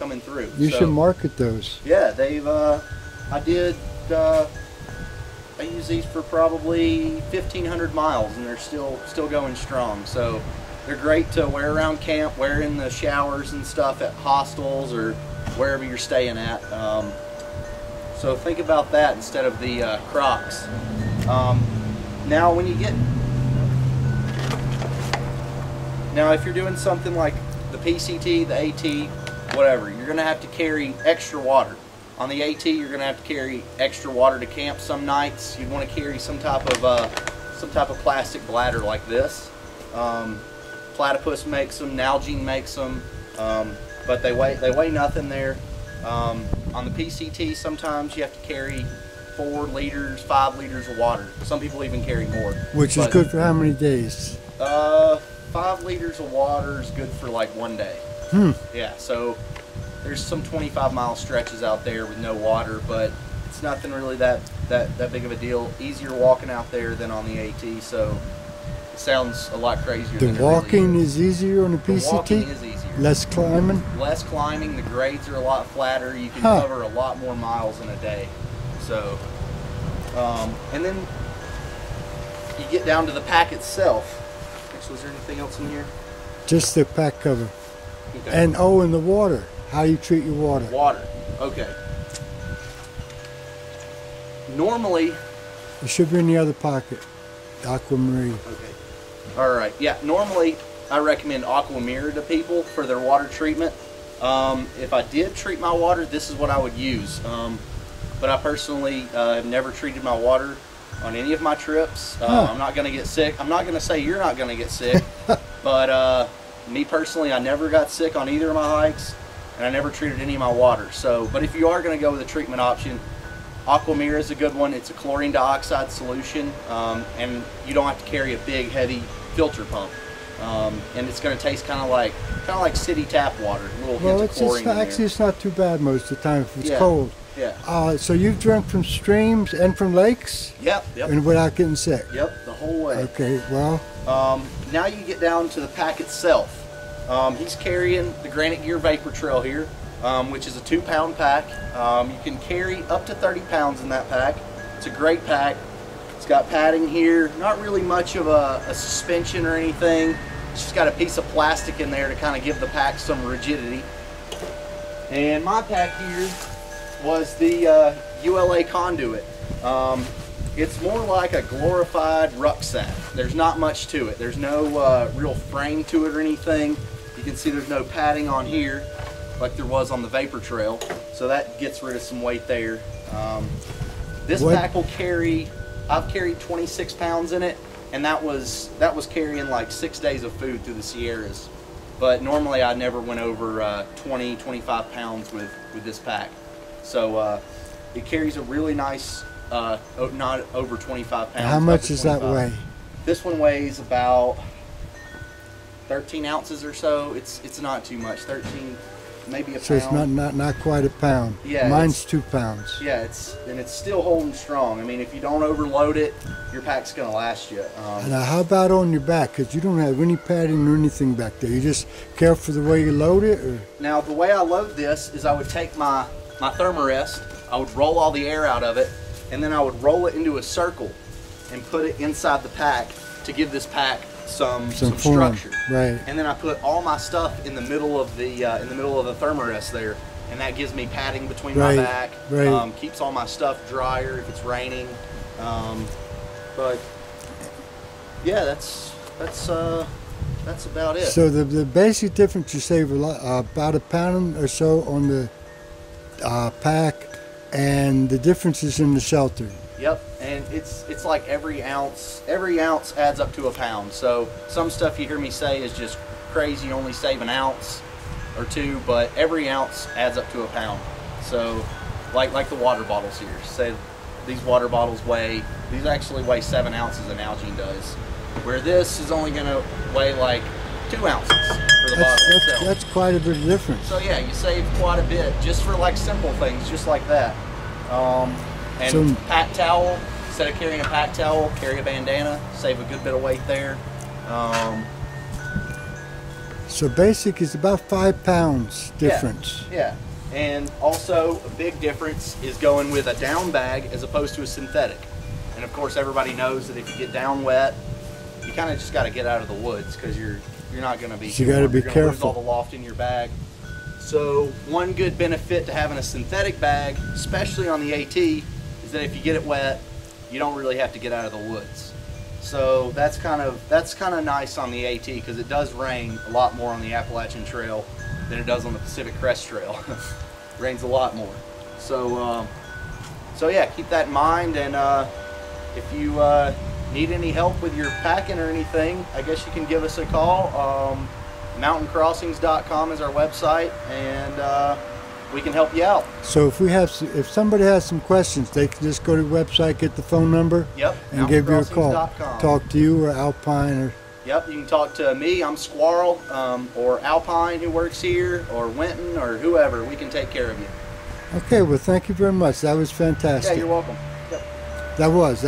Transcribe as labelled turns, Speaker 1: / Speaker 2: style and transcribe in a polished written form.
Speaker 1: coming through.
Speaker 2: You should market those.
Speaker 1: Yeah, they've. I use these for probably 1,500 miles, and they're still going strong. So they're great to wear around camp, wear in the showers and stuff at hostels or wherever you're staying at. So think about that instead of the Crocs. Now when you get, if you're doing something like the PCT, the AT, whatever, you're going to have to carry extra water. On the AT, you're going to have to carry extra water to camp some nights. You'd want to carry some type of plastic bladder like this. Platypus makes them, Nalgene makes them, but they weigh nothing there. On the PCT, sometimes you have to carry 4 liters, 5 liters of water. Some people even carry more.
Speaker 2: Which is good for how many days?
Speaker 1: 5 liters of water is good for like 1 day. Yeah, so there's some 25-mile stretches out there with no water, but it's nothing really that big of a deal. Easier walking out there than on the AT, so it sounds a lot crazier than it really is.
Speaker 2: The walking is easier on the PCT?
Speaker 1: The walking is easier.
Speaker 2: Less climbing?
Speaker 1: Less climbing, the grades are a lot flatter, you can cover a lot more miles in a day. So, and then you get down to the pack itself. Actually, is there anything else in here?
Speaker 2: Just the pack cover.
Speaker 1: Okay.
Speaker 2: And and the water. How you treat your water?
Speaker 1: Water. Okay. Normally,
Speaker 2: it should be in the other pocket. Aquamarine.
Speaker 1: Okay. All right. Yeah. Normally, I recommend Aquamira to people for their water treatment. If I did treat my water, this is what I would use. But I personally have never treated my water on any of my trips. I'm not going to get sick. I'm not going to say you're not going to get sick, but me personally, I never got sick on either of my hikes, and I never treated any of my water. So, but if you are going to go with a treatment option, Aquamira is a good one. It's a chlorine dioxide solution, and you don't have to carry a big, heavy filter pump. And it's going to taste kind of like city tap water. A little hint of chlorine.
Speaker 2: Actually, it's not too bad most of the time if it's cold.
Speaker 1: Yeah.
Speaker 2: So you've drunk from streams and from lakes?
Speaker 1: Yep.
Speaker 2: And without getting sick?
Speaker 1: Yep, the whole way.
Speaker 2: Okay, well.
Speaker 1: Now you get down to the pack itself. He's carrying the Granite Gear Vapor Trail here, which is a 2-pound pack. You can carry up to 30 pounds in that pack. It's a great pack. It's got padding here, not really much of a suspension or anything. It's just got a piece of plastic in there to kind of give the pack some rigidity. And my pack here was the ULA Conduit. It's more like a glorified rucksack. There's not much to it. There's no real frame to it or anything. You can see there's no padding on here like there was on the Vapor Trail, so that gets rid of some weight there. This pack will carry, I've carried 26 pounds in it, and that was carrying like 6 days of food through the Sierras. But normally I never went over 20, 25 pounds with this pack. So it carries a really nice, not over 25 pounds.
Speaker 2: How much does that weigh?
Speaker 1: This one weighs about 13 ounces or so. It's not too much. 13, maybe a pound.
Speaker 2: So it's not quite a pound.
Speaker 1: Yeah,
Speaker 2: mine's 2 pounds.
Speaker 1: Yeah, it's still holding strong. I mean, if you don't overload it, your pack's gonna last you.
Speaker 2: Now, how about on your back? Because you don't have any padding or anything back there. You just careful the way you load it, or?
Speaker 1: Now, the way I load this is I would take my thermarest, I would roll all the air out of it, and then I would roll it into a circle and put it inside the pack to give this pack some structure.
Speaker 2: Right.
Speaker 1: And then I put all my stuff in the middle of the thermarest there, and that gives me padding between my back.
Speaker 2: Right.
Speaker 1: Keeps all my stuff drier if it's raining. But yeah, that's about it.
Speaker 2: So the basic difference, you save about a pound or so on the pack, and the difference is in the shelter.
Speaker 1: Yep, and it's like every ounce adds up to a pound. So some stuff you hear me say is just crazy, you only save an ounce or two, but every ounce adds up to a pound. So like the water bottles here, say these water bottles these actually weigh 7 ounces, and Nalgene does, where this is only going to weigh like 2 ounces for the bottle itself.
Speaker 2: That's quite a bit of difference.
Speaker 1: So yeah, you save quite a bit just for like simple things, just like that. And pack towel, instead of carrying a pack towel, carry a bandana, save a good bit of weight there.
Speaker 2: So basic is about 5 pounds difference.
Speaker 1: Yeah. And also a big difference is going with a down bag as opposed to a synthetic. And of course everybody knows that if you get down wet, you kind of just got to get out of the woods because you're not going to be.
Speaker 2: So you got to be careful.
Speaker 1: Lose all the loft in your bag. So one good benefit to having a synthetic bag, especially on the AT, is that if you get it wet, you don't really have to get out of the woods. So that's kind of nice on the AT because it does rain a lot more on the Appalachian Trail than it does on the Pacific Crest Trail. Rains a lot more. So so yeah, keep that in mind. And if you need any help with your packing or anything, I guess you can give us a call. Mountaincrossings.com is our website, and we can help you out.
Speaker 2: So if somebody has some questions, they can just go to the website, get the phone number,
Speaker 1: yep,
Speaker 2: and give you a call. Talk to you or Alpine or.
Speaker 1: Yep, you can talk to me. I'm Squirrel, or Alpine who works here, or Winton, or whoever. We can take care of you.
Speaker 2: Okay, well, thank you very much. That was fantastic.
Speaker 1: Yeah, you're welcome. Yep.
Speaker 2: That was.